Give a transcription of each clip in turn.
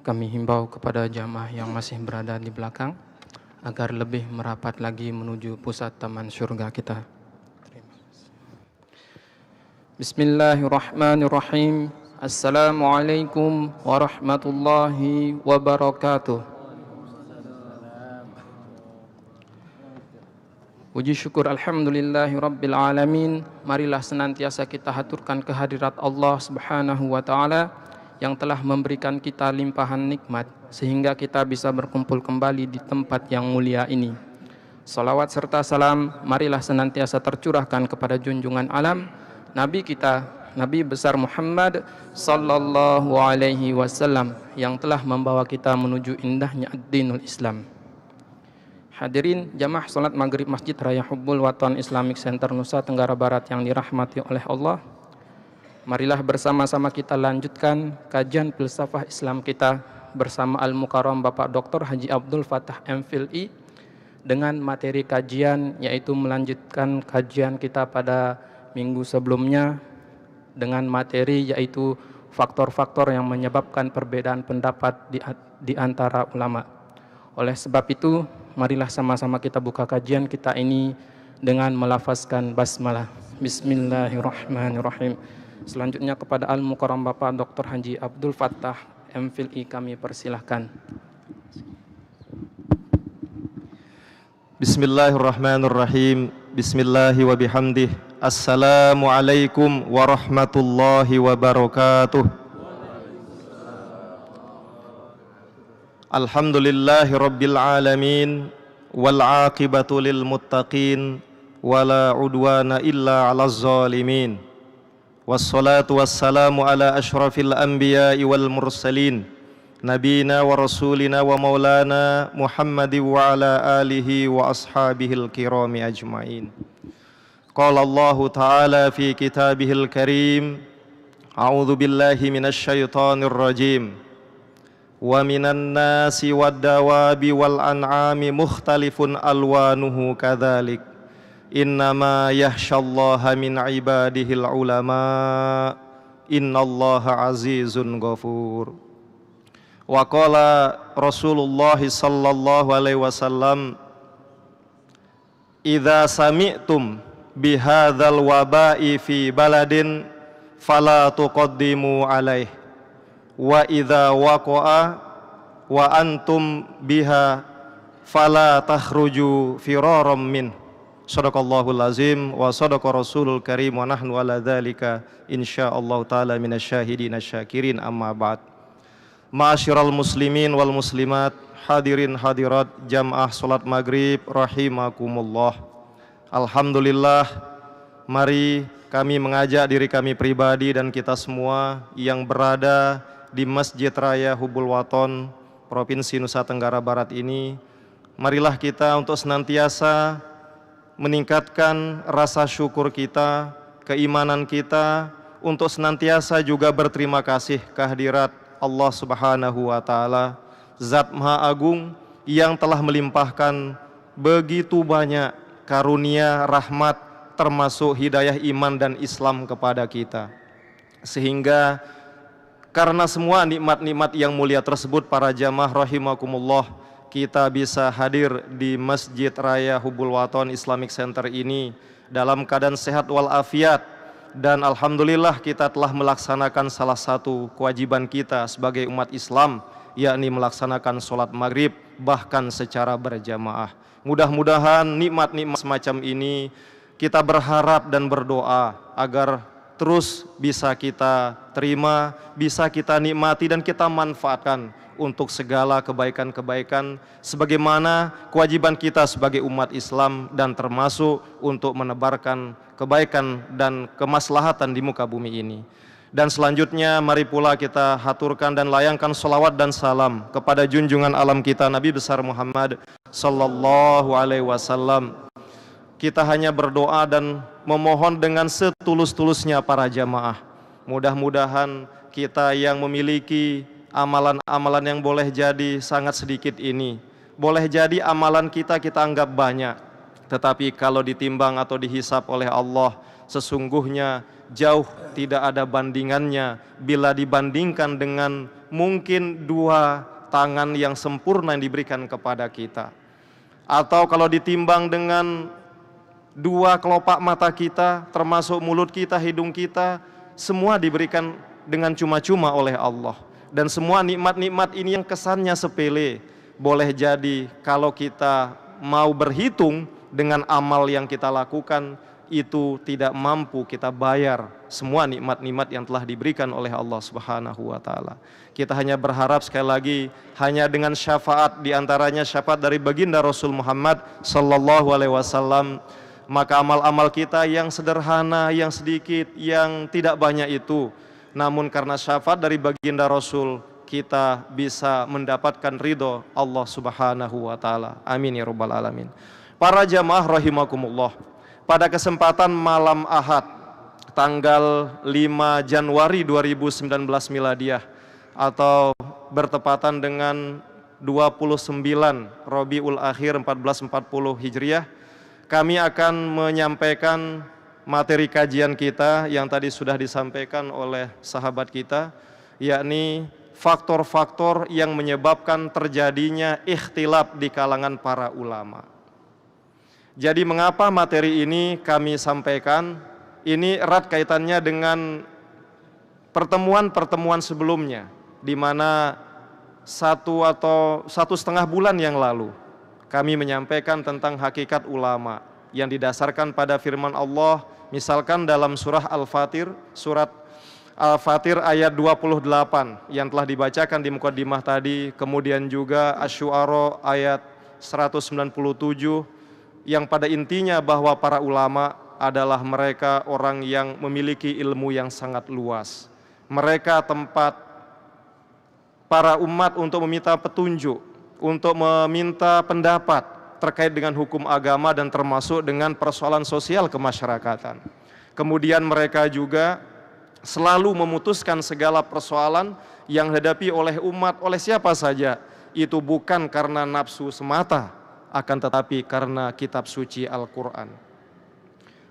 kami himbau kepada jamaah yang masih berada di belakang agar lebih merapat lagi menuju pusat taman surga kita. Bismillahirrahmanirrahim. Assalamualaikum warahmatullahi wabarakatuh. Puji syukur alhamdulillahi rabbil alamin. Marilah senantiasa kita haturkan kehadirat Allah Subhanahu wa taala yang telah memberikan kita limpahan nikmat sehingga kita bisa berkumpul kembali di tempat yang mulia ini. Salawat serta salam marilah senantiasa tercurahkan kepada junjungan alam Nabi kita, Nabi besar Muhammad sallallahu alaihi wasallam yang telah membawa kita menuju indahnya ad-dinul Islam. Hadirin jamaah salat maghrib Masjid Raya Hubbul Watan Islamic Center Nusa Tenggara Barat yang dirahmati oleh Allah. Marilah bersama-sama kita lanjutkan kajian filsafah Islam kita bersama Al-Mukarram Bapak Dr. Haji Abdul Fattah MPhil dengan materi kajian yaitu melanjutkan kajian kita pada minggu sebelumnya dengan materi yaitu faktor-faktor yang menyebabkan perbedaan pendapat di antara ulama. Oleh sebab itu, marilah sama-sama kita buka kajian kita ini dengan melafazkan basmalah. Bismillahirrahmanirrahim. Selanjutnya kepada Al-Mukarram Bapak Dr. Haji Abdul Fattah MPhil kami persilahkan. Bismillahirrahmanirrahim. Bismillahi wa bihamdih. Assalamualaikum warahmatullahi wabarakatuh. Alhamdulillahi rabbil alamin wal aqibatu lil muttaqin wala udwana illa 'alaz zalimin. Wassalatu wassalamu ala asyrafil anbiya'i wal mursalin nabiyina wa rasulina wa maulana Muhammadin wa ala alihi wa ashabihil kirami ajmain. Qala Allahu ta'ala fi kitabihil karim, a'udzu billahi minasy syaithanir rajim. Wa minan nasi wad-dawabi wal an'ami mukhtalifun alwanuhu kadzalik. Innama yakhsyallaha min ibadihil ulama. Innallaha azizun ghafur. Wa qala Rasulullah sallallahu alaihi wasallam, idza sami'tum bihadzal waba'i fi baladin fala tuqaddimu alaihi wa idza waqa'a wa antum biha fala takhruju firaram min. Shadaqallahul azim wa shadaqa rasulul karim wa nahnu ala dzalika insyaallah taala minasyahidin asyakirin. Amma ba'd. Ma'asyiral muslimin wal muslimat, hadirin hadirat jamaah salat maghrib rahimakumullah. Alhamdulillah, mari kami mengajak diri kami pribadi dan kita semua yang berada di Masjid Raya Hubbul Watan, Provinsi Nusa Tenggara Barat ini, marilah kita untuk senantiasa meningkatkan rasa syukur kita, keimanan kita, untuk senantiasa juga berterima kasih kehadirat Allah Subhanahu wa taala, Zat Maha Agung yang telah melimpahkan begitu banyak karunia, rahmat, termasuk hidayah iman dan Islam kepada kita. Sehingga karena semua nikmat-nikmat yang mulia tersebut, para jamaah rahimakumullah, kita bisa hadir di Masjid Raya Hubbul Watan Islamic Center ini dalam keadaan sehat walafiat. Dan alhamdulillah kita telah melaksanakan salah satu kewajiban kita sebagai umat Islam, yakni melaksanakan sholat maghrib bahkan secara berjamaah. Mudah-mudahan nikmat-nikmat semacam ini kita berharap dan berdoa agar terus bisa kita terima, bisa kita nikmati dan kita manfaatkan untuk segala kebaikan-kebaikan sebagaimana kewajiban kita sebagai umat Islam, dan termasuk untuk menebarkan kebaikan dan kemaslahatan di muka bumi ini. Dan selanjutnya mari pula kita haturkan dan layangkan sholawat dan salam kepada junjungan alam kita Nabi besar Muhammad sallallahu alaihi wasallam. Kita hanya berdoa dan memohon dengan setulus-tulusnya para jamaah. Mudah-mudahan kita yang memiliki amalan-amalan yang boleh jadi sangat sedikit ini, boleh jadi amalan kita anggap banyak, tetapi kalau ditimbang atau dihisap oleh Allah, sesungguhnya jauh tidak ada bandingannya bila dibandingkan dengan mungkin 2 tangan yang sempurna yang diberikan kepada kita. Atau kalau ditimbang dengan 2 kelopak mata kita, termasuk mulut kita, hidung kita, semua diberikan dengan cuma-cuma oleh Allah. Dan semua nikmat-nikmat ini yang kesannya sepele, boleh jadi kalau kita mau berhitung dengan amal yang kita lakukan, itu tidak mampu kita bayar semua nikmat-nikmat yang telah diberikan oleh Allah Subhanahu wa taala. Kita hanya berharap sekali lagi hanya dengan syafaat, diantaranya syafaat dari baginda Rasul Muhammad sallallahu alaihi wasallam, maka amal-amal kita yang sederhana, yang sedikit, yang tidak banyak itu, namun karena syafaat dari baginda Rasul, kita bisa mendapatkan ridho Allah Subhanahu wa taala. Amin ya rabbal alamin. Para jamaah rahimakumullah, pada kesempatan malam Ahad tanggal 5 Januari 2019 miladiah atau bertepatan dengan 29 Rabiul Akhir 1440 Hijriah, kami akan menyampaikan materi kajian kita yang tadi sudah disampaikan oleh sahabat kita, yakni faktor-faktor yang menyebabkan terjadinya ikhtilaf di kalangan para ulama. Jadi mengapa materi ini kami sampaikan? Ini erat kaitannya dengan pertemuan-pertemuan sebelumnya, di mana 1 atau 1,5 bulan yang lalu kami menyampaikan tentang hakikat ulama yang didasarkan pada firman Allah, misalkan dalam surah Al-Fatir, surat Al-Fatir ayat 28 yang telah dibacakan di mukadimah tadi, kemudian juga Asy-Syu'ara ayat 197 yang pada intinya bahwa para ulama adalah mereka orang yang memiliki ilmu yang sangat luas. Mereka tempat para umat untuk meminta petunjuk, untuk meminta pendapat terkait dengan hukum agama dan termasuk dengan persoalan sosial kemasyarakatan. Kemudian mereka juga selalu memutuskan segala persoalan yang dihadapi oleh umat, oleh siapa saja. Itu bukan karena nafsu semata, akan tetapi karena kitab suci Al-Quran.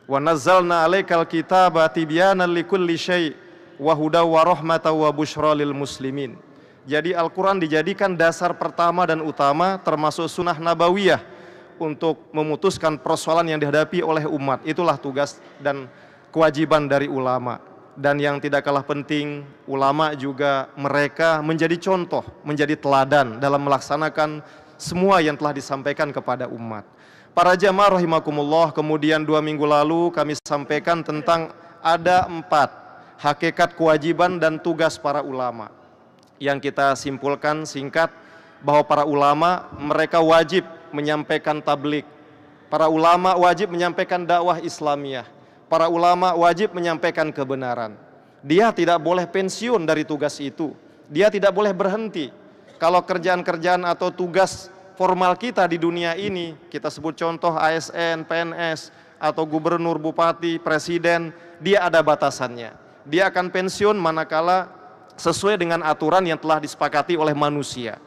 Wa nazzalna 'alaikal kitaba tibyanan likulli syai' wa hudaw wa rahmatan wa busyra lil muslimin. Jadi Al-Quran dijadikan dasar pertama dan utama, termasuk sunnah nabawiyah untuk memutuskan persoalan yang dihadapi oleh umat. Itulah tugas dan kewajiban dari ulama. Dan yang tidak kalah penting, ulama juga mereka menjadi contoh, menjadi teladan dalam melaksanakan semua yang telah disampaikan kepada umat. Para jamaah rahimakumullah, kemudian 2 minggu lalu kami sampaikan tentang ada 4 hakikat kewajiban dan tugas para ulama. Yang kita simpulkan singkat bahwa para ulama mereka wajib menyampaikan tabligh. Para ulama wajib menyampaikan dakwah Islamiyah. Para ulama wajib menyampaikan kebenaran. Dia tidak boleh pensiun dari tugas itu. Dia tidak boleh berhenti. Kalau kerjaan-kerjaan atau tugas formal kita di dunia ini, kita sebut contoh ASN, PNS, atau gubernur, bupati, presiden, dia ada batasannya. Dia akan pensiun manakala sesuai dengan aturan yang telah disepakati oleh manusia.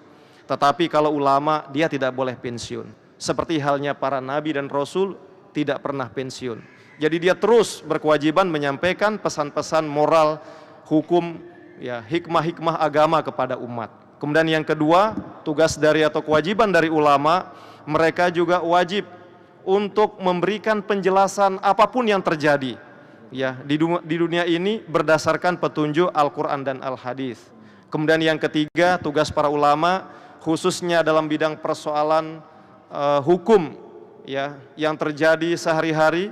Tetapi kalau ulama, dia tidak boleh pensiun. Seperti halnya para nabi dan rasul tidak pernah pensiun. Jadi dia terus berkewajiban menyampaikan pesan-pesan moral, hukum, ya, hikmah-hikmah agama kepada umat. Kemudian yang kedua, tugas dari atau kewajiban dari ulama, mereka juga wajib untuk memberikan penjelasan apapun yang terjadi, ya, di dunia ini berdasarkan petunjuk Al-Quran dan Al-Hadis. Kemudian yang ketiga, tugas para ulama khususnya dalam bidang persoalan hukum, ya, yang terjadi sehari-hari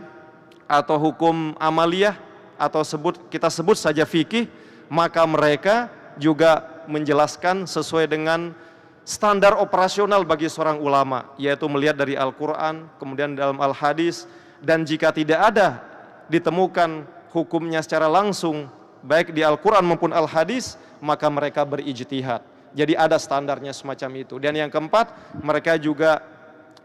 atau hukum amaliyah atau kita sebut saja fikih, maka mereka juga menjelaskan sesuai dengan standar operasional bagi seorang ulama, yaitu melihat dari Al-Quran, kemudian dalam Al-Hadis, dan jika tidak ada ditemukan hukumnya secara langsung baik di Al-Quran maupun Al-Hadis, maka mereka berijtihad. Jadi ada standarnya semacam itu. Dan yang keempat, mereka juga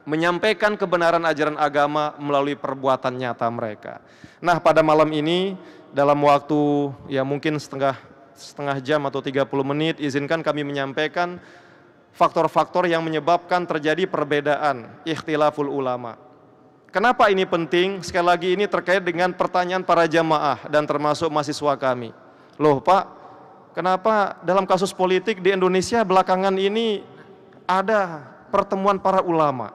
menyampaikan kebenaran ajaran agama melalui perbuatan nyata mereka. Nah, pada malam ini dalam waktu ya mungkin setengah jam atau 30 menit, izinkan kami menyampaikan faktor-faktor yang menyebabkan terjadi perbedaan ikhtilaful ulama. Kenapa ini penting? Sekali lagi ini terkait dengan pertanyaan para jamaah dan termasuk mahasiswa kami. Loh Pak, kenapa dalam kasus politik di Indonesia belakangan ini ada pertemuan para ulama.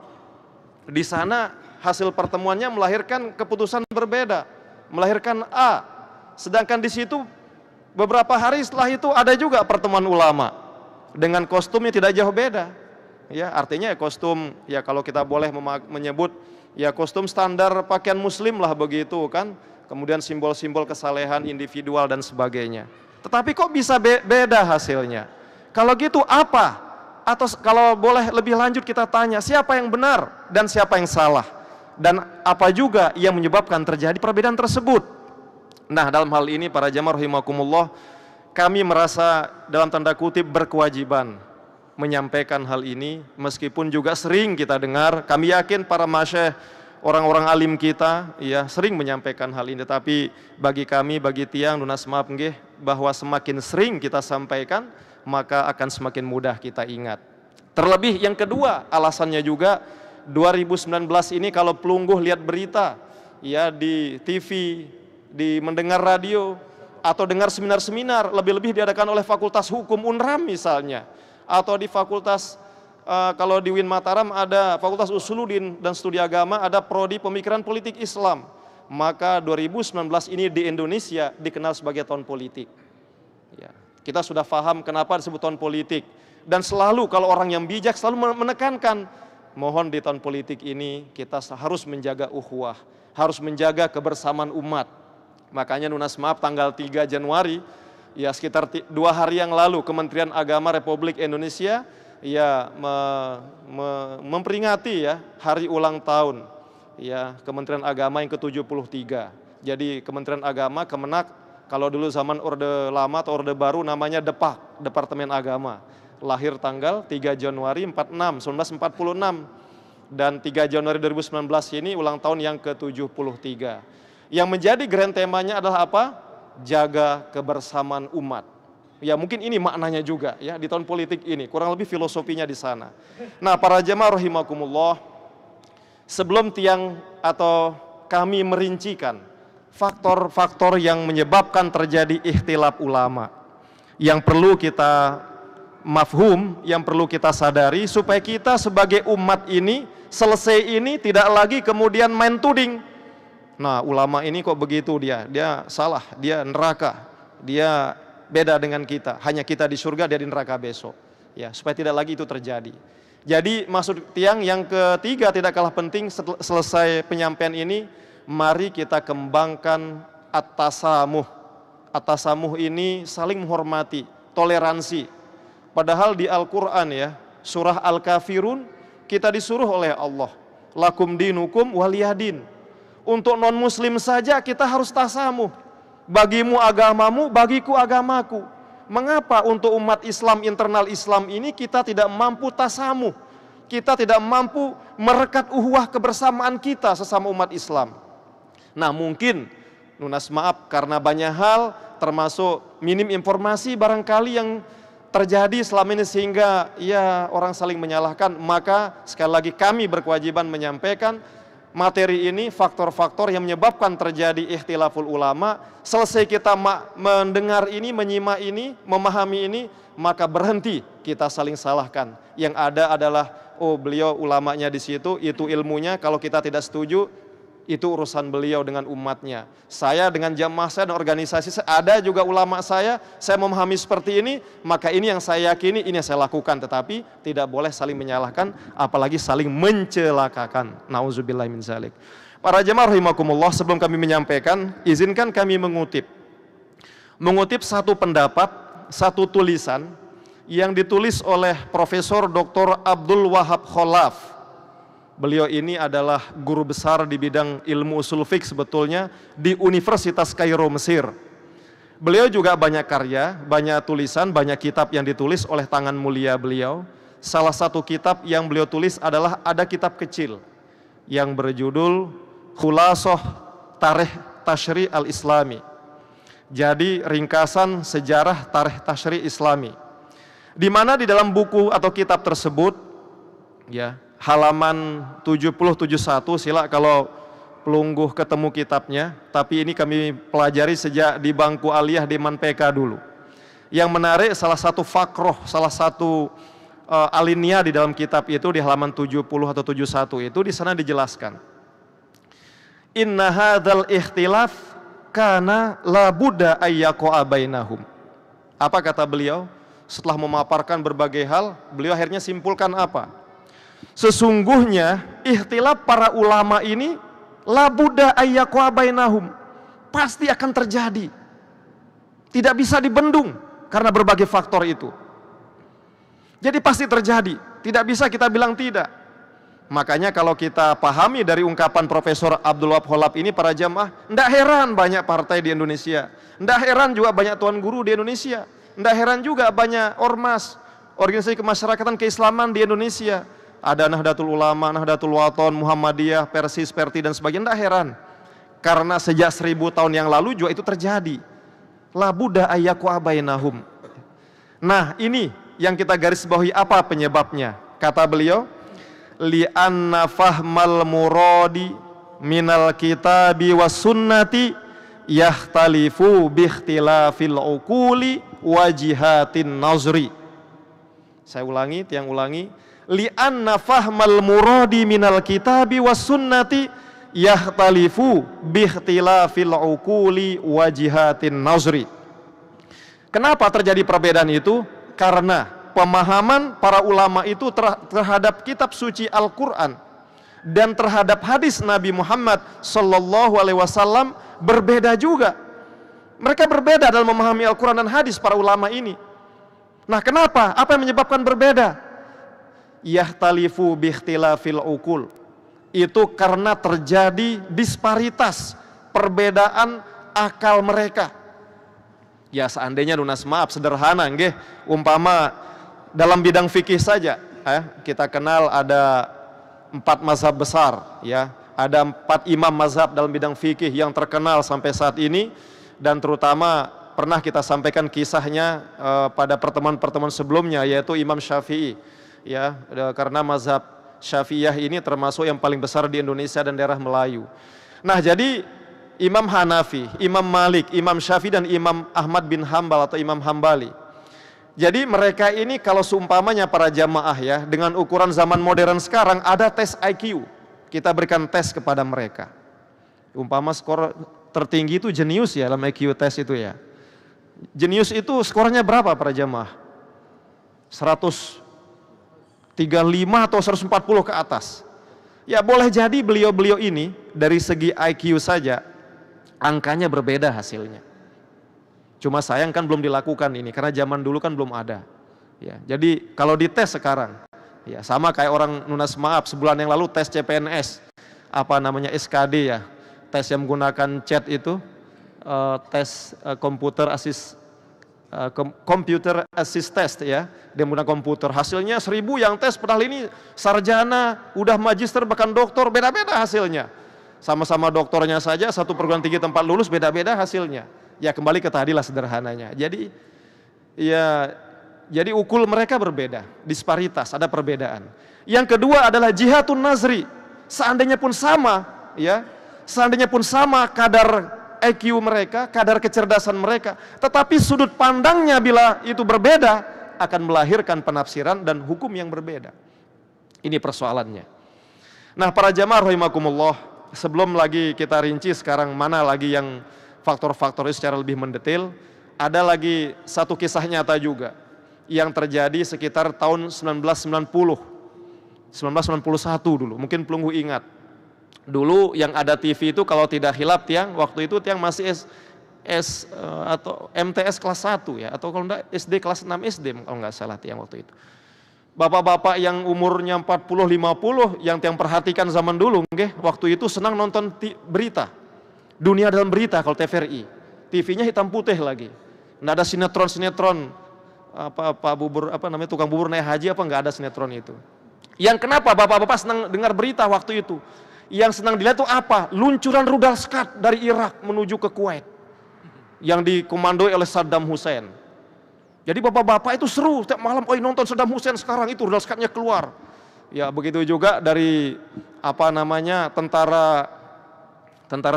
Di sana hasil pertemuannya melahirkan keputusan berbeda, melahirkan A. Sedangkan di situ beberapa hari setelah itu ada juga pertemuan ulama dengan kostumnya tidak jauh beda. Ya, artinya kostum, ya kalau kita boleh menyebut, ya kostum standar pakaian muslim lah begitu kan. Kemudian simbol-simbol kesalehan individual dan sebagainya. Tetapi kok bisa beda hasilnya? Kalau gitu apa? Atau kalau boleh lebih lanjut kita tanya, siapa yang benar dan siapa yang salah? Dan apa juga yang menyebabkan terjadi perbedaan tersebut? Nah, dalam hal ini para jamaah rahimakumullah, kami merasa dalam tanda kutip berkewajiban menyampaikan hal ini, meskipun juga sering kita dengar. Kami yakin para masyayikh, orang-orang alim kita ya sering menyampaikan hal ini, tapi bagi kami, bagi tiang Nunas Maaf nggih, bahwa semakin sering kita sampaikan maka akan semakin mudah kita ingat. Terlebih yang kedua, alasannya juga 2019 ini kalau pelungguh lihat berita ya di TV, di mendengar radio atau dengar seminar-seminar, lebih-lebih diadakan oleh Fakultas Hukum Unram misalnya, atau di fakultas kalau di UIN Mataram ada Fakultas Usuluddin dan Studi Agama, ada Prodi Pemikiran Politik Islam. Maka 2019 ini di Indonesia dikenal sebagai tahun politik. Ya, kita sudah paham kenapa disebut tahun politik. Dan selalu kalau orang yang bijak selalu menekankan, mohon di tahun politik ini kita harus menjaga ukhuwah, harus menjaga kebersamaan umat. Makanya Nunas Maaf tanggal 3 Januari, ya sekitar 2 hari yang lalu, Kementerian Agama Republik Indonesia ya memperingati ya hari ulang tahun ya Kementerian Agama yang ke-73. Jadi Kementerian Agama, Kemenak, kalau dulu zaman Orde Lama atau Orde Baru namanya DEPAK, Departemen Agama. Lahir tanggal 3 Januari 1946 dan 3 Januari 2019 ini ulang tahun yang ke-73. Yang menjadi grand temanya adalah apa? Jaga kebersamaan umat. Ya mungkin ini maknanya juga ya di tahun politik ini, kurang lebih filosofinya di sana. Nah, para jamaah rahimakumullah, sebelum tiang atau kami merincikan faktor-faktor yang menyebabkan terjadi ikhtilaf ulama, yang perlu kita mafhum, yang perlu kita sadari supaya kita sebagai umat ini selesai ini tidak lagi kemudian main tuding. Nah, ulama ini kok begitu, dia salah, dia neraka, dia beda dengan kita, hanya kita di surga, dia di neraka besok. Ya, supaya tidak lagi itu terjadi. Jadi maksud tiang yang ketiga tidak kalah penting, selesai penyampaian ini, mari kita kembangkan at-tasamuh. At-tasamuh ini saling menghormati, toleransi. Padahal di Al-Quran ya, surah Al-Kafirun, kita disuruh oleh Allah, lakum dinukum waliyadin. Untuk non-muslim saja kita harus tasamuh. Bagimu agamamu, bagiku agamaku. Mengapa untuk umat Islam, internal Islam ini kita tidak mampu tasamuh? Kita tidak mampu merekat uhuwah kebersamaan kita sesama umat Islam. Nah, mungkin Nunas Maaf karena banyak hal, termasuk minim informasi barangkali yang terjadi selama ini sehingga ya orang saling menyalahkan. Maka sekali lagi kami berkewajiban menyampaikan materi ini, faktor-faktor yang menyebabkan terjadi ikhtilaful ulama. Selesai kita mendengar ini, menyimak ini, memahami ini, maka berhenti kita saling salahkan. Yang ada adalah, oh beliau ulamanya di situ, itu ilmunya, kalau kita tidak setuju, itu urusan beliau dengan umatnya. Saya dengan jamaah saya dan organisasi saya, ada juga ulama saya memahami seperti ini, maka ini yang saya yakini, ini yang saya lakukan. Tetapi tidak boleh saling menyalahkan, apalagi saling mencelakakan. Nauzubillah min zalik. Para jamaah rahimakumullah, sebelum kami menyampaikan, izinkan kami mengutip satu pendapat, satu tulisan yang ditulis oleh Profesor Dr. Abdul Wahab Kholaf. Beliau ini adalah guru besar di bidang ilmu usul fiqh sebetulnya di Universitas Kairo, Mesir. Beliau juga banyak karya, banyak tulisan, banyak kitab yang ditulis oleh tangan mulia beliau. Salah satu kitab yang beliau tulis adalah ada kitab kecil yang berjudul Khulasah Tarikh Tashri' al-Islami. Jadi ringkasan sejarah tarikh tashri' Islami. Di mana di dalam buku atau kitab tersebut ya, halaman 70-71, sila kalau pelungguh ketemu kitabnya, tapi ini kami pelajari sejak di bangku aliyah di Manpeka dulu. Yang menarik salah satu fakroh, salah satu alinea di dalam kitab itu di halaman 70 atau 71 itu di sana dijelaskan. Inna hadzal ikhtilaf kana la budda ayyaqa bainahum. Apa kata beliau? Setelah memaparkan berbagai hal, beliau akhirnya simpulkan apa? Sesungguhnya ikhtilaf para ulama ini la budda ayyaqa bainahum. Pasti akan terjadi. Tidak bisa dibendung karena berbagai faktor itu. Jadi pasti terjadi, tidak bisa kita bilang tidak. Makanya kalau kita pahami dari ungkapan Profesor Abdul Wahab Kholab ini para jamaah, tidak heran banyak partai di Indonesia, tidak heran juga banyak tuan guru di Indonesia, tidak heran juga banyak ormas, organisasi kemasyarakatan keislaman di Indonesia. Ada Nahdlatul Ulama, Nahdlatul Wathon, Muhammadiyah, Persis, Perti dan sebagainya, tidak heran. Karena sejak 1000 tahun yang lalu juga itu terjadi. La budda ayyaqa bainahum. Nah ini yang kita garis bawahi, apa penyebabnya? Kata beliau, li'anna fahmal muradi minal kitabi was sunnati yahtalifu biikhtilafil uquli wajihatin nazri. Saya ulangi, tiang ulangi. Li'anna fahmal muradi minal kitabi was sunnati yahtalifu biikhtilafil uquli wajihatin nazri. Kenapa terjadi perbedaan itu? Karena pemahaman para ulama itu terhadap kitab suci Al-Quran dan terhadap hadis Nabi Muhammad Sallallahu Alaihi Wasallam berbeda juga. Mereka berbeda dalam memahami Al-Quran dan hadis para ulama ini. Nah kenapa? Apa yang menyebabkan berbeda? Yahtalifu biikhtilafil uqul. Itu karena terjadi disparitas, perbedaan akal mereka. Ya seandainya lunas maaf sederhana nggih, umpama dalam bidang fikih saja kita kenal ada 4 mazhab besar ya, ada 4 imam mazhab dalam bidang fikih yang terkenal sampai saat ini, dan terutama pernah kita sampaikan kisahnya pada pertemuan-pertemuan sebelumnya, yaitu Imam Syafi'i ya, karena mazhab Syafi'iyah ini termasuk yang paling besar di Indonesia dan daerah Melayu. Nah jadi Imam Hanafi, Imam Malik, Imam Syafi'i dan Imam Ahmad bin Hambal atau Imam Hambali. Jadi mereka ini kalau seumpamanya para jamaah ya, dengan ukuran zaman modern sekarang ada tes IQ. Kita berikan tes kepada mereka. Umpama skor tertinggi itu jenius ya dalam IQ tes itu ya. Jenius itu skornya berapa para jamaah? 135 atau 140 ke atas. Ya boleh jadi beliau-beliau ini dari segi IQ saja angkanya berbeda hasilnya. Cuma sayang kan belum dilakukan ini karena zaman dulu kan belum ada. Ya, jadi kalau dites sekarang, ya sama kayak orang lunas maaf sebulan yang lalu tes CPNS, apa namanya SKD ya, tes yang menggunakan chat itu, tes computer assist test ya, dia menggunakan komputer. Hasilnya 1000 yang tes, padahal ini sarjana, udah magister bahkan doktor, beda-beda hasilnya. Sama-sama doktornya saja, satu perguruan tinggi tempat lulus, beda-beda hasilnya. Ya kembali ke tadilah sederhananya. Jadi ukul mereka berbeda, disparitas, ada perbedaan. Yang kedua adalah jihatun nazri. Seandainya pun sama, ya, seandainya pun sama kadar IQ mereka, kadar kecerdasan mereka, tetapi sudut pandangnya bila itu berbeda akan melahirkan penafsiran dan hukum yang berbeda. Ini persoalannya. Nah, para jamaah rahimakumullah, sebelum lagi kita rinci sekarang mana lagi yang faktor-faktor itu secara lebih mendetail, ada lagi satu kisah nyata juga yang terjadi sekitar tahun 1991 dulu, mungkin pelunggu ingat. Dulu yang ada TV itu kalau tidak hilap tiang, waktu itu tiang masih atau MTS kelas 1 ya, atau kalau enggak SD kelas 6 SD kalau enggak salah tiang waktu itu. Bapak-bapak yang umurnya 40-50 yang tiang perhatikan zaman dulu, waktu itu senang nonton berita. Dunia dalam berita kalau TVRI. TV-nya hitam putih lagi. Nggak ada sinetron-sinetron apa bubur apa namanya tukang bubur naik haji apa nggak ada sinetron itu. Yang kenapa bapak-bapak senang dengar berita waktu itu? Yang senang dilihat itu apa? Luncuran rudal Scud dari Irak menuju ke Kuwait yang dikomandoi oleh Saddam Hussein. Jadi bapak-bapak itu seru setiap malam, nonton Saddam Hussein sekarang itu rudal Scud-nya keluar. Ya begitu juga dari apa namanya tentara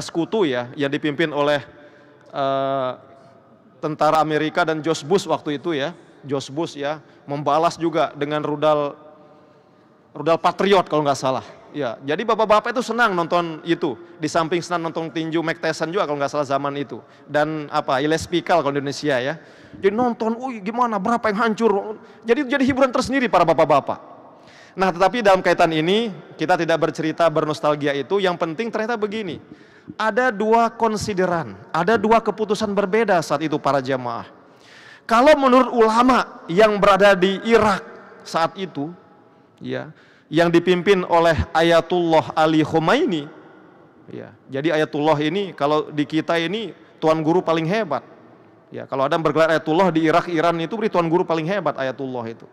sekutu ya yang dipimpin oleh tentara Amerika dan George Bush waktu itu ya. George Bush ya membalas juga dengan rudal Patriot kalau nggak salah. Ya, jadi bapak-bapak itu senang nonton itu. Di samping senang nonton tinju Mike Tyson juga kalau nggak salah zaman itu. Dan Iles Pikal kalau di Indonesia ya. Jadi nonton, gimana, berapa yang hancur. Jadi hiburan tersendiri para bapak-bapak. Nah, tetapi dalam kaitan ini kita tidak bercerita bernostalgia itu. Yang penting ternyata begini. Ada dua konsideran, ada dua keputusan berbeda saat itu para jamaah. Kalau menurut ulama yang berada di Irak saat itu, ya, yang dipimpin oleh Ayatullah Ali Khomeini, ya, jadi Ayatullah ini kalau di kita ini tuan guru paling hebat, ya, kalau ada yang bergelar Ayatullah di Irak, Iran itu tuan guru paling hebat Ayatullah itu.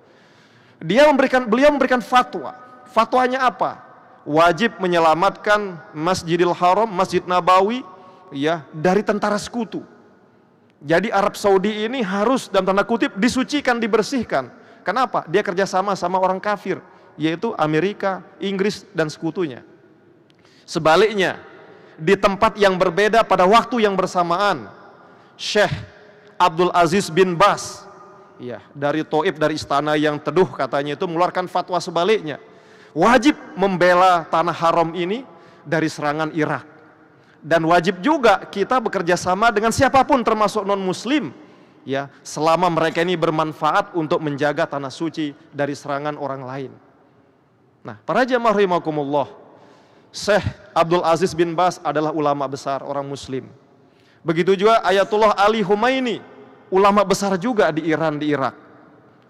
Beliau memberikan fatwa. Fatwanya apa? Wajib menyelamatkan Masjidil Haram, Masjid Nabawi, ya, dari tentara sekutu. Jadi Arab Saudi ini harus dalam tanda kutip disucikan, dibersihkan. Kenapa? Dia kerjasama sama orang kafir, yaitu Amerika, Inggris, dan sekutunya. Sebaliknya, di tempat yang berbeda pada waktu yang bersamaan, Syekh Abdul Aziz bin Bas, ya, dari Taif, dari istana yang teduh katanya itu, mengeluarkan fatwa sebaliknya. Wajib membela tanah haram ini dari serangan Irak. Dan wajib juga kita bekerja sama dengan siapapun termasuk non-muslim, ya, selama mereka ini bermanfaat untuk menjaga tanah suci dari serangan orang lain. Nah, para jamaah rahimakumullah, Syekh Abdul Aziz bin Bas adalah ulama besar orang muslim. Begitu juga Ayatullah Ali Khomeini, ulama besar juga di Iran, di Irak.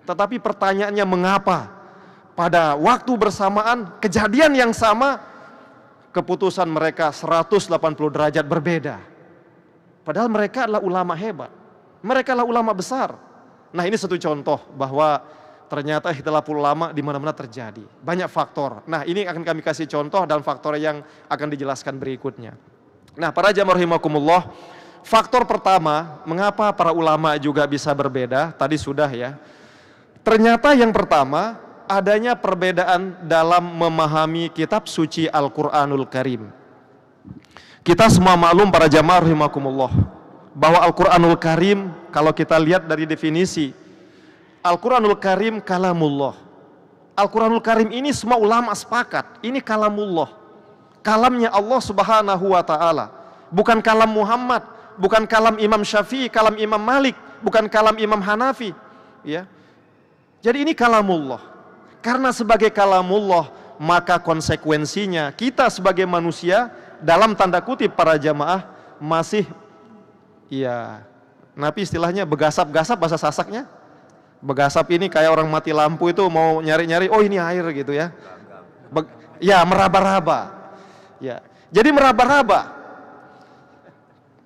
Tetapi pertanyaannya, mengapa pada waktu bersamaan kejadian yang sama keputusan mereka 180 derajat berbeda? Padahal mereka adalah ulama hebat, mereka adalah ulama besar. Nah, ini satu contoh bahwa ternyata ikhtilaful ulama di mana-mana terjadi. Banyak faktor. Nah, ini akan kami kasih contoh dan faktor yang akan dijelaskan berikutnya. Nah, para jamaah rahimakumullah, faktor pertama mengapa para ulama juga bisa berbeda, tadi sudah ya. Ternyata yang pertama, adanya perbedaan dalam memahami kitab suci Al-Quranul Karim. Kita semua maklum para jamaah rahimakumullah bahwa Al-Quranul Karim, kalau kita lihat dari definisi, Al-Quranul Karim kalamullah. Al-Quranul Karim ini semua ulama sepakat, ini kalamullah, kalamnya Allah subhanahu wa ta'ala. Bukan kalam Muhammad, bukan kalam Imam Syafi'i, kalam Imam Malik, bukan kalam Imam Hanafi, ya. Jadi ini kalamullah. Karena sebagai kalamullah, maka konsekuensinya kita sebagai manusia dalam tanda kutip para jamaah masih, ya, Nabi istilahnya begasap-gasap, bahasa Sasaknya begasap ini kayak orang mati lampu itu mau nyari-nyari, oh ini air gitu ya. Ya, meraba-raba. Ya. Jadi meraba-raba.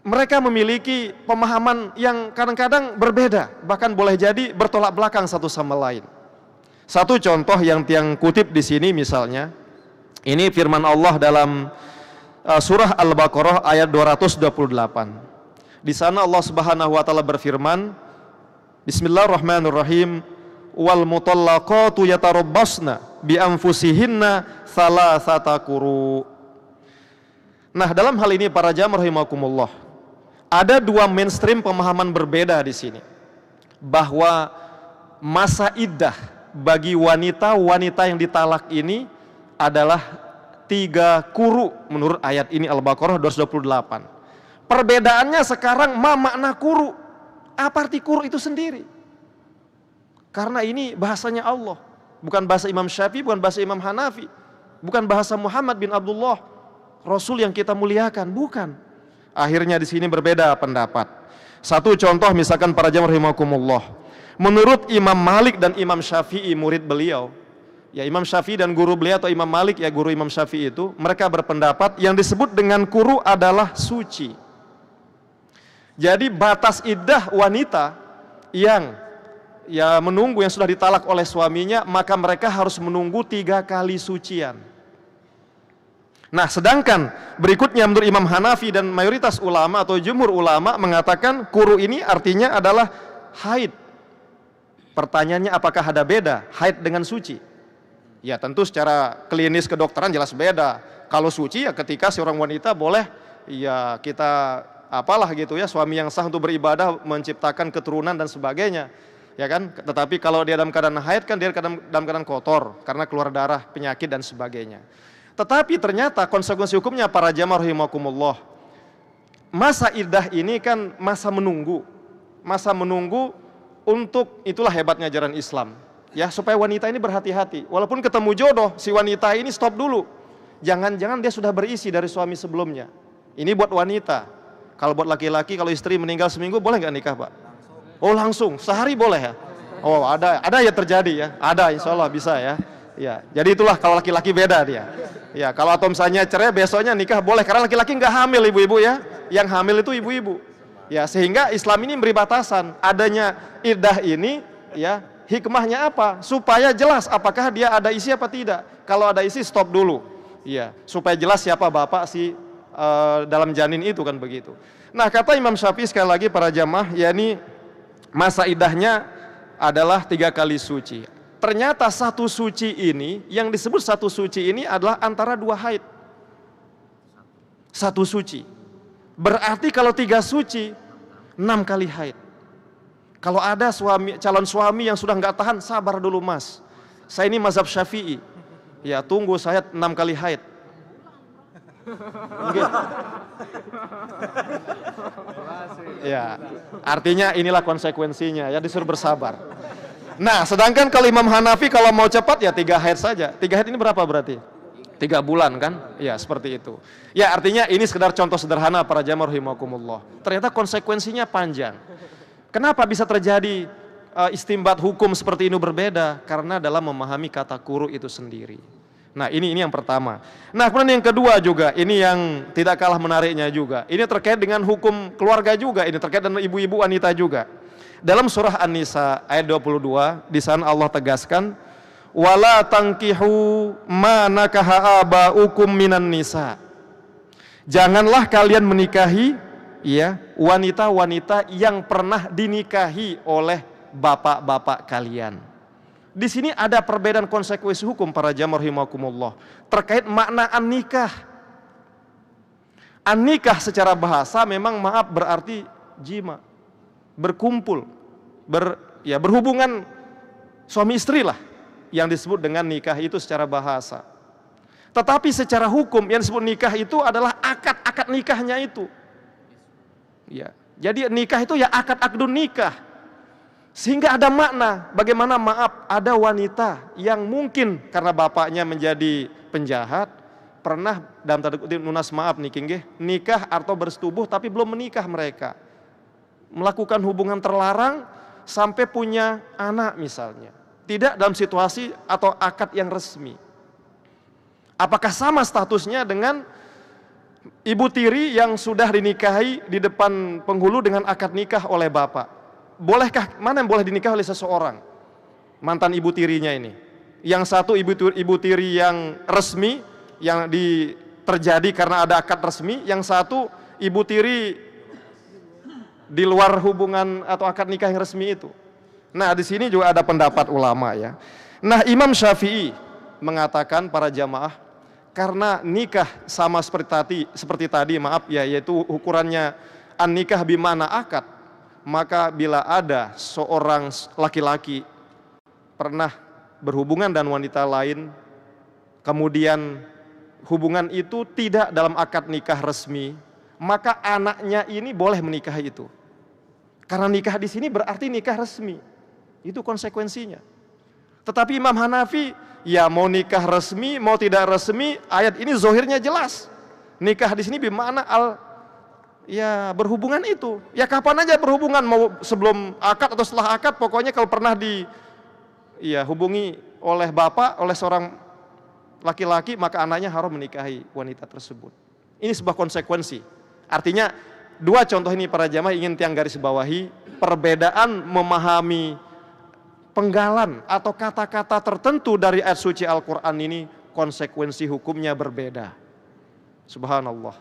Mereka memiliki pemahaman yang kadang-kadang berbeda, bahkan boleh jadi bertolak belakang satu sama lain. Satu contoh yang tiang kutip di sini misalnya, ini firman Allah dalam surah Al-Baqarah ayat 228. Di sana Allah Subhanahu wa taala berfirman, Bismillahirrahmanirrahim, wal mutallaqatu yatarabbasna bi anfusihinna thalathata quru. Nah, dalam hal ini para jamaah rahimakumullah, ada dua mainstream pemahaman berbeda di sini, bahwa masa iddah bagi wanita-wanita yang ditalak ini adalah 3 quru menurut ayat ini Al-Baqarah 228. Perbedaannya sekarang makna quru. Apa arti quru itu sendiri? Karena ini bahasanya Allah, bukan bahasa Imam Syafi'i, bukan bahasa Imam Hanafi, bukan bahasa Muhammad bin Abdullah, Rasul yang kita muliakan, bukan. Akhirnya di sini berbeda pendapat. Satu contoh misalkan para jamaah rahimakumullah, menurut Imam Malik dan Imam Syafi'i murid beliau, ya Imam Syafi'i dan guru beliau atau Imam Malik ya guru Imam Syafi'i itu, mereka berpendapat yang disebut dengan quru adalah suci. Jadi batas iddah wanita yang ya menunggu, yang sudah ditalak oleh suaminya, maka mereka harus menunggu 3 kali sucian. Nah, sedangkan berikutnya menurut Imam Hanafi dan mayoritas ulama atau jumhur ulama mengatakan quru ini artinya adalah haid. Pertanyaannya, apakah ada beda haid dengan suci? Ya tentu secara klinis kedokteran jelas beda. Kalau suci ya ketika seorang wanita boleh ya kita apalah gitu ya, suami yang sah untuk beribadah, menciptakan keturunan dan sebagainya. Ya kan? Tetapi kalau dia dalam keadaan haid kan dia dalam keadaan kotor karena keluar darah, penyakit dan sebagainya. Tetapi ternyata konsekuensi hukumnya para jamaah rahimakumullah, masa iddah ini kan masa menunggu. Masa menunggu untuk, itulah hebatnya ajaran Islam. Ya, supaya wanita ini berhati-hati. Walaupun ketemu jodoh, si wanita ini stop dulu. Jangan-jangan dia sudah berisi dari suami sebelumnya. Ini buat wanita. Kalau buat laki-laki, kalau istri meninggal seminggu, boleh nggak nikah, Pak? Oh, langsung, sehari boleh ya? Oh, ada ya terjadi ya? Ada, insya Allah bisa ya. Ya, jadi itulah kalau laki-laki beda dia. Ya, kalau atau misalnya cerai, besoknya nikah boleh. Karena laki-laki nggak hamil, ibu-ibu ya. Yang hamil itu ibu-ibu. Ya, sehingga Islam ini beri batasan. Adanya iddah ini, ya, hikmahnya apa? Supaya jelas apakah dia ada isi apa tidak. Kalau ada isi stop dulu. Ya, supaya jelas siapa bapak si dalam janin itu kan begitu. Nah, kata Imam Syafi'i sekali lagi para jamaah, yakni masa iddahnya adalah 3 kali suci. Ternyata satu suci ini, yang disebut satu suci ini adalah antara 2 haid. Satu suci. Berarti kalau 3 suci, 6 kali haid. Kalau ada calon suami yang sudah nggak tahan, sabar dulu mas. Saya ini mazhab Syafi'i. Ya, tunggu saya 6 kali haid. Mungkin. Ya, artinya inilah konsekuensinya, ya disuruh bersabar. Nah, sedangkan kalau Imam Hanafi kalau mau cepat ya 3 haid saja. 3 haid ini berapa berarti? 3 bulan kan? Ya, seperti itu. Ya, artinya ini sekedar contoh sederhana para jamaah rahimakumullah. Ternyata konsekuensinya panjang. Kenapa bisa terjadi istimbat hukum seperti ini berbeda? Karena dalam memahami kata quru itu sendiri. Nah, ini yang pertama. Nah, kemudian yang kedua juga, ini yang tidak kalah menariknya juga. Ini terkait dengan hukum keluarga juga, ini terkait dengan ibu-ibu wanita juga. Dalam surah An-Nisa ayat 22, di sana Allah tegaskan, wala tankihu ma nakaha abaukum minan nisa. Janganlah kalian menikahi ya wanita-wanita yang pernah dinikahi oleh bapak-bapak kalian. Di sini ada perbedaan konsekuensi hukum para jamaah rahimakumullah terkait makna an-nikah. An-nikah secara bahasa memang maaf berarti jima, berkumpul, berhubungan suami istri lah yang disebut dengan nikah itu secara bahasa. Tetapi secara hukum yang disebut nikah itu adalah akad nikahnya itu. Ya, jadi nikah itu ya akad-akdun nikah. Sehingga ada makna, bagaimana maaf ada wanita yang mungkin karena bapaknya menjadi penjahat, pernah dalam tanda kutip nunas maaf nikah atau bersetubuh tapi belum menikah mereka. Melakukan hubungan terlarang sampai punya anak misalnya. Tidak dalam situasi atau akad yang resmi. Apakah sama statusnya dengan ibu tiri yang sudah dinikahi di depan penghulu dengan akad nikah oleh bapak? Bolehkah, mana yang boleh dinikahi oleh seseorang? Mantan ibu tirinya ini. Yang satu ibu tiri yang resmi, yang terjadi karena ada akad resmi. Yang satu ibu tiri di luar hubungan atau akad nikah yang resmi itu. Nah, di sini juga ada pendapat ulama ya. Nah, Imam Syafi'i mengatakan para jamaah, karena nikah sama seperti tadi maaf ya, yaitu ukurannya an-nikah bimana akad. Maka bila ada seorang laki-laki pernah berhubungan dengan wanita lain, kemudian hubungan itu tidak dalam akad nikah resmi, maka anaknya ini boleh menikahi itu. Karena nikah di sini berarti nikah resmi. Itu konsekuensinya. Tetapi Imam Hanafi, ya mau nikah resmi, mau tidak resmi, ayat ini zohirnya jelas. Nikah di sini bermakna ya berhubungan itu. Ya kapan aja berhubungan, mau sebelum akad atau setelah akad, pokoknya kalau pernah hubungi oleh bapak, oleh seorang laki-laki, maka anaknya harus menikahi wanita tersebut. Ini sebuah konsekuensi. Artinya dua contoh ini para jamaah ingin tiang garis bawahi perbedaan memahami penggalan atau kata-kata tertentu dari ayat suci Al-Quran ini, konsekuensi hukumnya berbeda. Subhanallah.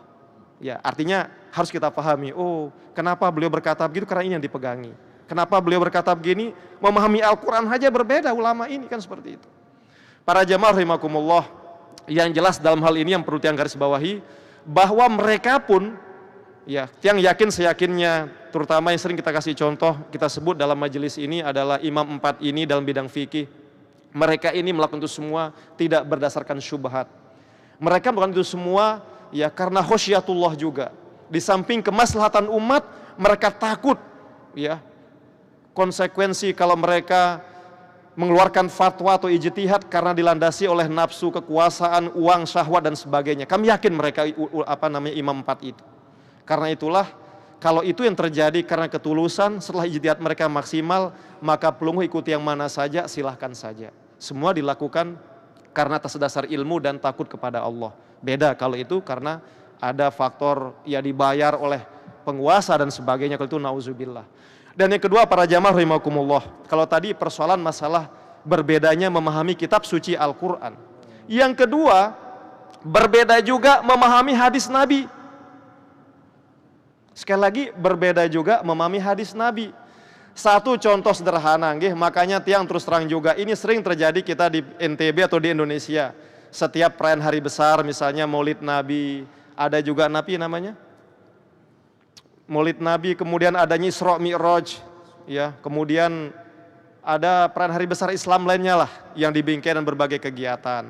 Ya, artinya harus kita pahami, oh kenapa beliau berkata begitu, karena ini yang dipegangi. Kenapa beliau berkata begini, memahami Al-Quran saja berbeda ulama ini kan seperti itu. Para jamaah rahimakumullah, yang jelas dalam hal ini yang perlu tiang garis bawahi, bahwa mereka pun Ya, yang yakin seyakinnya, terutama yang sering kita kasih contoh, kita sebut dalam majelis ini adalah imam 4 ini dalam bidang fikih. Mereka ini melakukan itu semua tidak berdasarkan syubhat. Mereka melakukan itu semua ya karena khosyatullah juga. Di samping kemaslahatan umat, mereka takut ya konsekuensi kalau mereka mengeluarkan fatwa atau ijtihad karena dilandasi oleh nafsu, kekuasaan, uang, syahwat dan sebagainya. Kami yakin mereka imam 4 itu. Karena itulah, kalau itu yang terjadi karena ketulusan, setelah ijtihad mereka maksimal, maka pelunggu ikuti yang mana saja, silahkan saja. Semua dilakukan karena atas dasar ilmu dan takut kepada Allah. Beda kalau itu karena ada faktor ya dibayar oleh penguasa dan sebagainya, kalau itu nauzubillah. Dan yang kedua para jamaah rahimakumullah, kalau tadi persoalan masalah berbedanya memahami kitab suci Al-Quran. Yang kedua, berbeda juga memahami hadis Nabi. Sekali lagi berbeda juga memahami hadis Nabi. Satu contoh sederhana, makanya tiang terus terang juga, ini sering terjadi kita di NTB atau di Indonesia. Setiap perayaan hari besar, misalnya Maulid Nabi, ada juga Nabi namanya Maulid Nabi, kemudian adanya Isra Mi'raj, ya, kemudian ada perayaan hari besar Islam lainnya lah yang dibingkai dan berbagai kegiatan.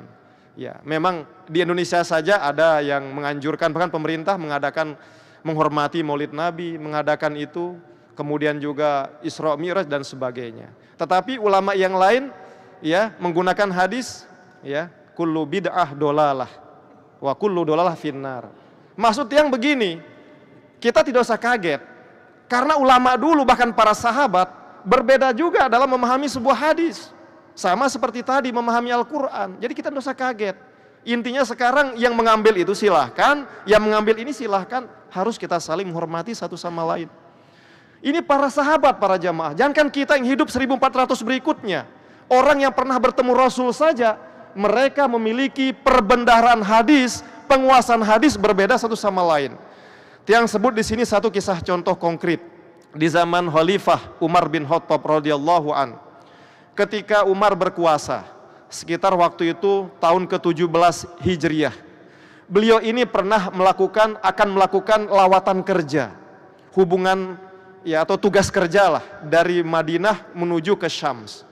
Ya, memang di Indonesia saja ada yang menganjurkan, bahkan pemerintah mengadakan menghormati Maulid Nabi, mengadakan itu, kemudian juga Isra Mi'raj dan sebagainya. Tetapi ulama yang lain ya menggunakan hadis ya kullu bid'ah dolalah wa kullu dolalah finnar. Maksud yang begini, kita tidak usah kaget karena ulama dulu bahkan para sahabat berbeda juga dalam memahami sebuah hadis. Sama seperti tadi memahami Al-Qur'an. Jadi kita tidak usah kaget. Intinya sekarang yang mengambil itu silahkan, yang mengambil ini silahkan, harus kita saling menghormati satu sama lain. Ini para sahabat, para jamaah. Jangankan kita yang hidup 1400 berikutnya. Orang yang pernah bertemu Rasul saja, mereka memiliki perbendaharaan hadis, penguasaan hadis berbeda satu sama lain. Yang sebut di sini satu kisah contoh konkret. Di zaman Khalifah Umar bin Khattab radhiyallahu an. Ketika Umar berkuasa, sekitar waktu itu tahun ke-17 Hijriah. Beliau ini pernah akan melakukan lawatan kerja, hubungan ya atau tugas kerja lah dari Madinah menuju ke Syams.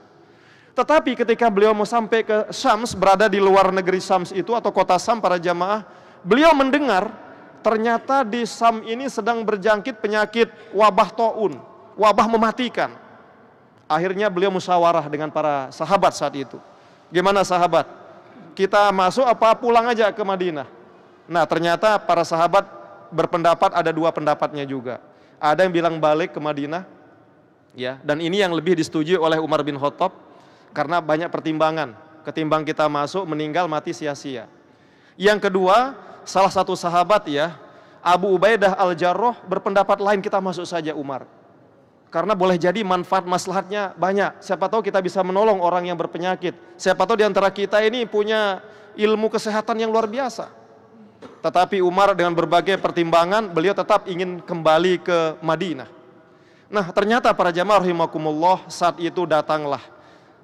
Tetapi ketika beliau mau sampai ke Syams, berada di luar negeri Syams itu atau kota Syam para jamaah, beliau mendengar ternyata di Syam ini sedang berjangkit penyakit wabah taun, wabah mematikan. Akhirnya beliau musyawarah dengan para sahabat saat itu. Gimana sahabat? Kita masuk apa pulang aja ke Madinah? Nah ternyata para sahabat berpendapat, ada dua pendapatnya juga. Ada yang bilang balik ke Madinah, ya, dan ini yang lebih disetujui oleh Umar bin Khattab karena banyak pertimbangan. Ketimbang kita masuk, meninggal, mati sia-sia. Yang kedua, salah satu sahabat ya, Abu Ubaidah Al-Jarrah berpendapat lain, kita masuk saja Umar. Karena boleh jadi manfaat maslahatnya banyak. Siapa tahu kita bisa menolong orang yang berpenyakit. Siapa tahu di antara kita ini punya ilmu kesehatan yang luar biasa. Tetapi Umar dengan berbagai pertimbangan, beliau tetap ingin kembali ke Madinah. Nah ternyata para jamaah rahimakumullah, saat itu datanglah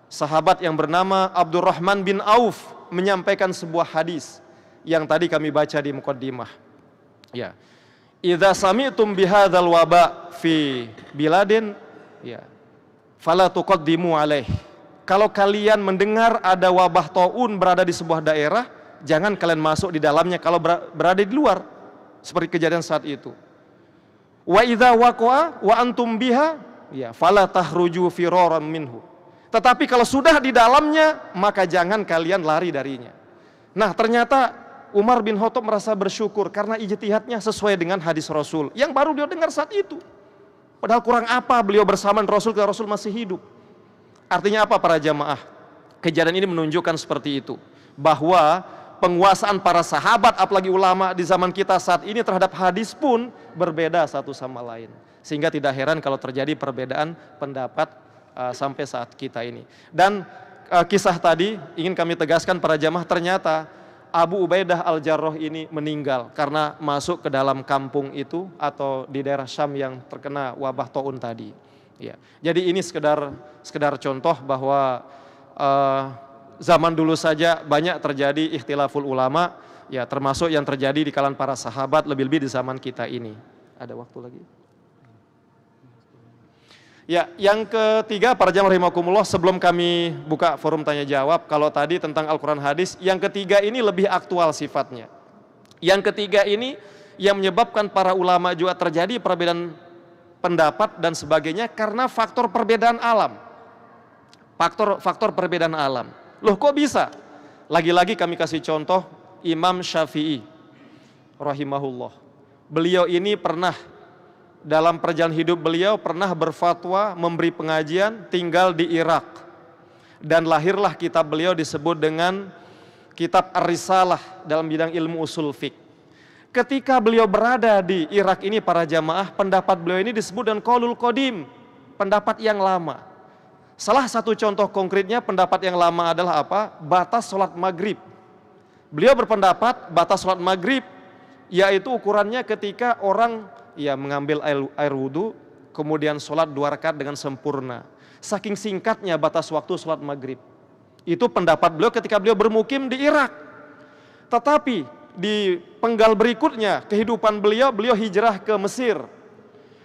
sahabat yang bernama Abdurrahman bin Auf menyampaikan sebuah hadis yang tadi kami baca di muqaddimah. Ya. Idza sami'tum bihadzal waba fi biladin ya fala tuqaddimu alaih. Kalau kalian mendengar ada wabah taun berada di sebuah daerah, jangan kalian masuk di dalamnya kalau berada di luar, seperti kejadian saat itu. Wa idza waqa'a wa antum biha ya fala tahruju firaran minhu. Tetapi kalau sudah di dalamnya, maka jangan kalian lari darinya. Nah ternyata Umar bin Khattab merasa bersyukur karena ijtihadnya sesuai dengan hadis Rasul yang baru dia dengar saat itu. Padahal kurang apa beliau bersama Rasul ketika Rasul masih hidup. Artinya apa para jamaah? Kejadian ini menunjukkan seperti itu, bahwa penguasaan para sahabat apalagi ulama di zaman kita saat ini terhadap hadis pun berbeda satu sama lain. Sehingga tidak heran kalau terjadi perbedaan pendapat sampai saat kita ini. Dan kisah tadi ingin kami tegaskan para jamaah, ternyata Abu Ubaidah Al-Jarrah ini meninggal karena masuk ke dalam kampung itu atau di daerah Syam yang terkena wabah taun tadi. Ya. Jadi ini sekedar contoh bahwa zaman dulu saja banyak terjadi ikhtilaful ulama, ya termasuk yang terjadi di kalangan para sahabat, lebih-lebih di zaman kita ini. Ada waktu lagi? Ya, yang ketiga para jamaah rahimakumullah, sebelum kami buka forum tanya jawab, kalau tadi tentang Al-Quran hadis, yang ketiga ini lebih aktual sifatnya. Yang ketiga ini yang menyebabkan para ulama juga terjadi perbedaan pendapat dan sebagainya karena faktor perbedaan alam. Faktor perbedaan alam. Loh kok bisa? Lagi-lagi kami kasih contoh Imam Syafi'i rahimahullah. Beliau ini pernah dalam perjalanan hidup beliau pernah berfatwa memberi pengajian tinggal di Irak. Dan lahirlah kitab beliau disebut dengan kitab Ar-Risalah dalam bidang ilmu usul fiqh. Ketika beliau berada di Irak ini para jamaah, pendapat beliau ini disebut dengan qaulul qadim, pendapat yang lama. Salah satu contoh konkretnya pendapat yang lama adalah apa? Batas sholat maghrib. Beliau berpendapat batas sholat maghrib yaitu ukurannya ketika orang mengambil air wudhu, kemudian sholat 2 rakaat dengan sempurna. Saking singkatnya batas waktu sholat maghrib. Itu pendapat beliau ketika beliau bermukim di Irak. Tetapi di penggal berikutnya kehidupan beliau hijrah ke Mesir.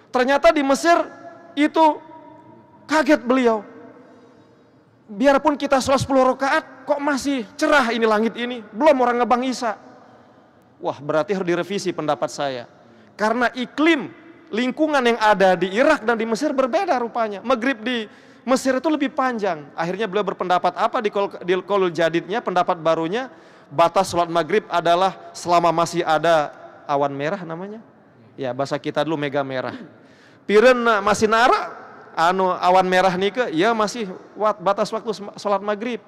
Ternyata di Mesir itu kaget beliau. Biarpun kita sholat 10 rakaat, kok masih cerah ini langit ini, belum orang ngebang Isya. Wah, berarti harus direvisi pendapat saya. Karena iklim lingkungan yang ada di Irak dan di Mesir berbeda rupanya. Maghrib di Mesir itu lebih panjang. Akhirnya beliau berpendapat apa di qaulul jadidnya, pendapat barunya, batas sholat maghrib adalah selama masih ada awan merah namanya. Ya, bahasa kita dulu mega merah. Pireun masih nara awan merah nike, ya masih batas waktu sholat maghrib.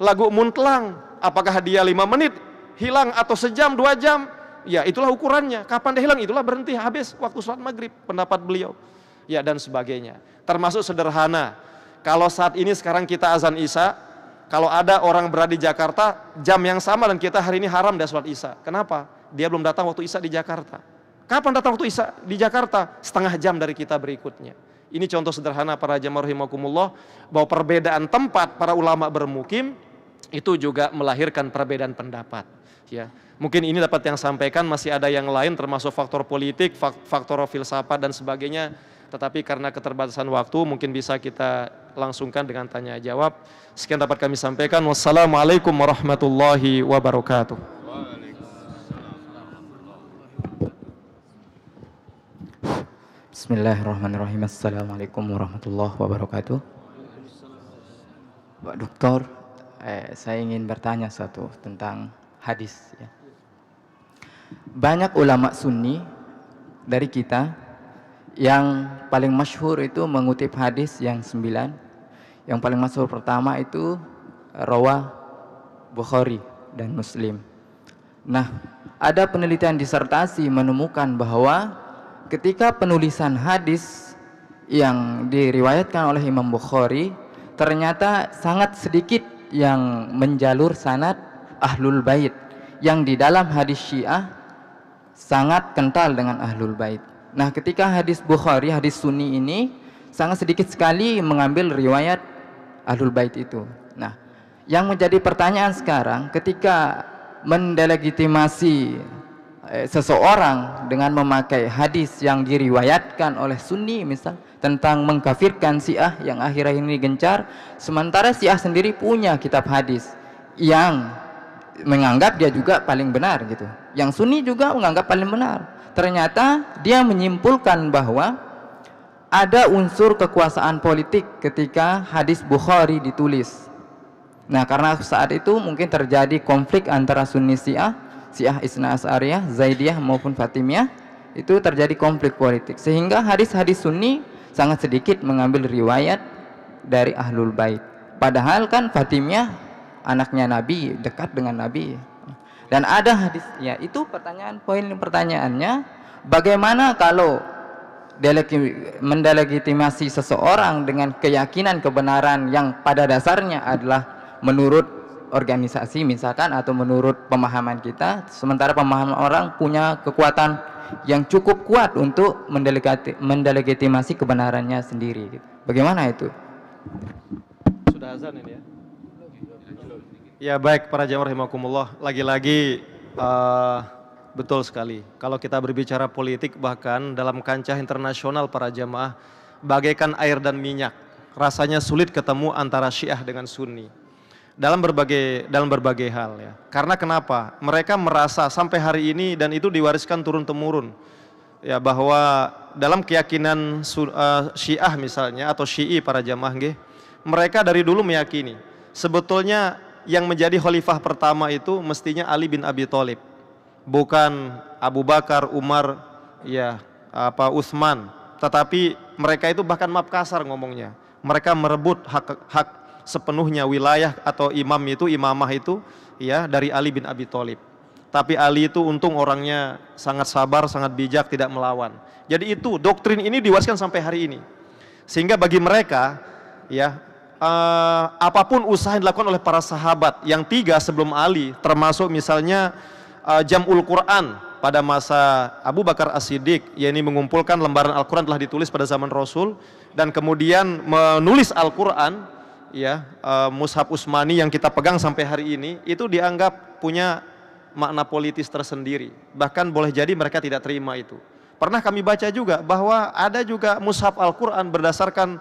Lagu muntlang, apakah dia 5 menit hilang atau sejam 2 jam? Ya itulah ukurannya, kapan dia hilang itulah berhenti, habis waktu sholat maghrib, pendapat beliau. Ya dan sebagainya. Termasuk sederhana, kalau saat ini sekarang kita azan Isya, kalau ada orang berada di Jakarta jam yang sama dan kita hari ini haram dia sholat Isya. Kenapa? Dia belum datang waktu Isya di Jakarta. Kapan datang waktu Isya di Jakarta? Setengah jam dari kita berikutnya. Ini contoh sederhana para jamaah rahimakumullah, bahwa perbedaan tempat para ulama bermukim itu juga melahirkan perbedaan pendapat. Ya, mungkin ini dapat yang sampaikan, masih ada yang lain termasuk faktor politik, faktor filsafat dan sebagainya. Tetapi karena keterbatasan waktu mungkin bisa kita langsungkan dengan tanya jawab. Sekian dapat kami sampaikan. Wassalamualaikum warahmatullahi wabarakatuh. Bismillahirrahmanirrahim. Assalamualaikum warahmatullahi wabarakatuh. Pak Doktor, saya ingin bertanya satu tentang hadis. Ya. Banyak ulama Sunni dari kita yang paling masyhur itu mengutip hadis yang 9. Yang paling masyhur pertama itu rawah Bukhari dan Muslim. Nah, ada penelitian disertasi menemukan bahwa ketika penulisan hadis yang diriwayatkan oleh Imam Bukhari, ternyata sangat sedikit yang menjalur sanad Ahlul Bait, yang di dalam hadis Syiah sangat kental dengan Ahlul Bait. Nah, ketika hadis Bukhari, hadis Sunni ini sangat sedikit sekali mengambil riwayat Ahlul Bait itu. Nah, yang menjadi pertanyaan sekarang, ketika mendelegitimasi seseorang dengan memakai hadis yang diriwayatkan oleh Sunni, misal tentang mengkafirkan Syiah yang akhir-akhir ini gencar, sementara Syiah sendiri punya kitab hadis yang menganggap dia juga paling benar gitu, yang Sunni juga menganggap paling benar. Ternyata dia menyimpulkan bahwa ada unsur kekuasaan politik ketika hadis Bukhari ditulis. Nah, karena saat itu mungkin terjadi konflik antara Sunni Syiah, Syiah Isna Asy'ariyah, Zaidiyah maupun Fatimiyah, itu terjadi konflik politik sehingga hadis-hadis Sunni sangat sedikit mengambil riwayat dari Ahlul Bait. Padahal kan Fatimiyah anaknya Nabi, dekat dengan Nabi. Dan ada hadis, ya itu pertanyaannya, bagaimana kalau mendelegitimasi seseorang dengan keyakinan kebenaran yang pada dasarnya adalah menurut organisasi misalkan atau menurut pemahaman kita, sementara pemahaman orang punya kekuatan yang cukup kuat untuk mendelegitimasi kebenarannya sendiri. Bagaimana itu? Sudah azan ini ya? Ya baik para jamaah rahimakumullah, lagi-lagi betul sekali. Kalau kita berbicara politik bahkan dalam kancah internasional para jamaah bagaikan air dan minyak. Rasanya sulit ketemu antara Syiah dengan Sunni. Dalam berbagai hal ya. Karena kenapa? Mereka merasa sampai hari ini dan itu diwariskan turun temurun. Ya, bahwa dalam keyakinan Syiah misalnya atau Syi'i para jamaah nggih, mereka dari dulu meyakini sebetulnya yang menjadi khalifah pertama itu mestinya Ali bin Abi Thalib, bukan Abu Bakar, Umar, ya Utsman. Tetapi mereka itu bahkan maaf kasar ngomongnya, mereka merebut hak sepenuhnya wilayah atau imamah itu ya dari Ali bin Abi Thalib. Tapi Ali itu untung orangnya sangat sabar, sangat bijak, tidak melawan. Jadi itu doktrin ini diwariskan sampai hari ini. Sehingga bagi mereka ya apapun usaha yang dilakukan oleh para sahabat yang 3 sebelum Ali, termasuk misalnya Jam'ul Quran pada masa Abu Bakar As-Siddiq, yakni mengumpulkan lembaran Al-Quran telah ditulis pada zaman Rasul dan kemudian menulis Al-Quran ya, Mushaf Utsmani yang kita pegang sampai hari ini itu dianggap punya makna politis tersendiri. Bahkan boleh jadi mereka tidak terima itu. Pernah kami baca juga bahwa ada juga mushaf Al-Quran berdasarkan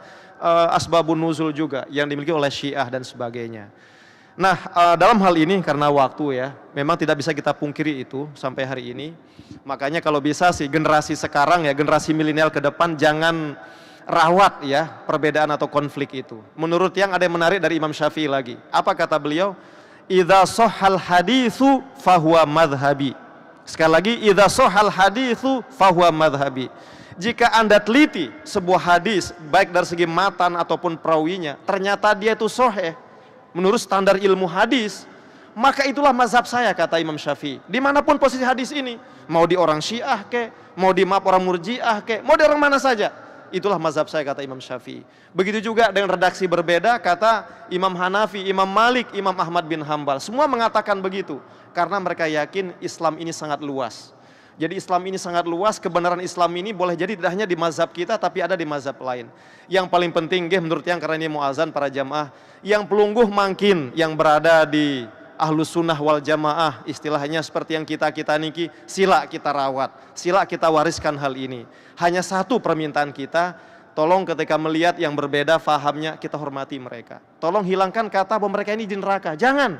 asbabun nuzul juga yang dimiliki oleh Syiah dan sebagainya. Nah, dalam hal ini karena waktu ya, memang tidak bisa kita pungkiri itu sampai hari ini. Makanya kalau bisa sih generasi sekarang ya, generasi milenial ke depan jangan rawat ya perbedaan atau konflik itu. Menurut yang ada yang menarik dari Imam Syafi'i lagi. Apa kata beliau? Idza shahhal haditsu fahuwa madhhabi. Sekali lagi, idza shahhal haditsu fahuwa madhhabi. Jika Anda teliti sebuah hadis baik dari segi matan ataupun perawinya, ternyata dia itu sahih menurut standar ilmu hadis, maka itulah mazhab saya, kata Imam Syafi'i. Dimanapun posisi hadis ini, mau di orang Syiah ke, mau di orang Murji'ah ke, mau di orang mana saja, itulah mazhab saya, kata Imam Syafi'i. Begitu juga dengan redaksi berbeda, kata Imam Hanafi, Imam Malik, Imam Ahmad bin Hambal. Semua mengatakan begitu, karena mereka yakin Islam ini sangat luas. Jadi Islam ini sangat luas, kebenaran Islam ini boleh jadi tidak hanya di mazhab kita, tapi ada di mazhab lain. Yang paling penting, menurut yang karena ini mau azan para jamaah, yang pelungguh mangkin, yang berada di Ahlus Sunnah wal Jamaah, istilahnya seperti yang kita niki, sila kita rawat, sila kita wariskan hal ini. Hanya satu permintaan kita, tolong ketika melihat yang berbeda fahamnya, kita hormati mereka. Tolong hilangkan kata bahwa mereka ini di neraka. Jangan.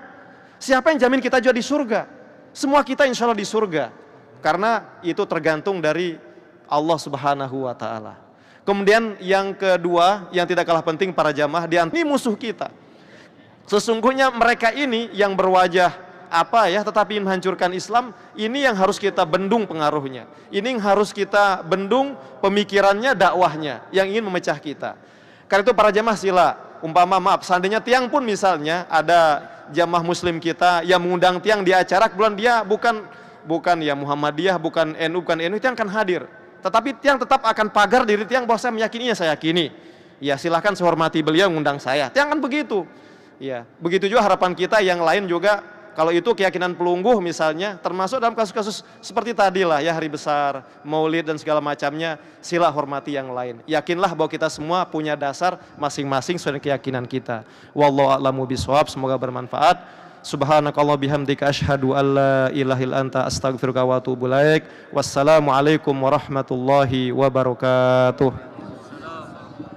Siapa yang jamin kita juga di surga? Semua kita insya Allah di surga. Karena itu tergantung dari Allah Subhanahu wa Ta'ala. Kemudian yang kedua, yang tidak kalah penting para jamaah, ini musuh kita. Sesungguhnya mereka ini yang berwajah tetapi menghancurkan Islam, ini yang harus kita bendung pengaruhnya. Ini yang harus kita bendung pemikirannya, dakwahnya yang ingin memecah kita. Karena itu para jamaah sila, umpama seandainya tiang pun misalnya ada jamaah muslim kita yang mengundang tiang di acara, kemudian dia bukan ya Muhammadiyah, bukan NU, tiang akan hadir. Tetapi tiang tetap akan pagar diri tiang bahwa saya meyakininya, saya yakini. Ya silahkan saya hormati beliau mengundang saya. Tiang kan begitu. Ya, begitu juga harapan kita yang lain juga, kalau itu keyakinan pelungguh misalnya, termasuk dalam kasus-kasus seperti tadi lah ya, hari besar, maulid dan segala macamnya, sila hormati yang lain. Yakinlah bahwa kita semua punya dasar masing-masing sesuai keyakinan kita. Wallahu a'lamu bishawab, semoga bermanfaat. Subhanakallah bihamdika asyhadu an la ilaha illa anta astaghfiruka wa atubu ilaik. Wassalamualaikum warahmatullahi wabarakatuh.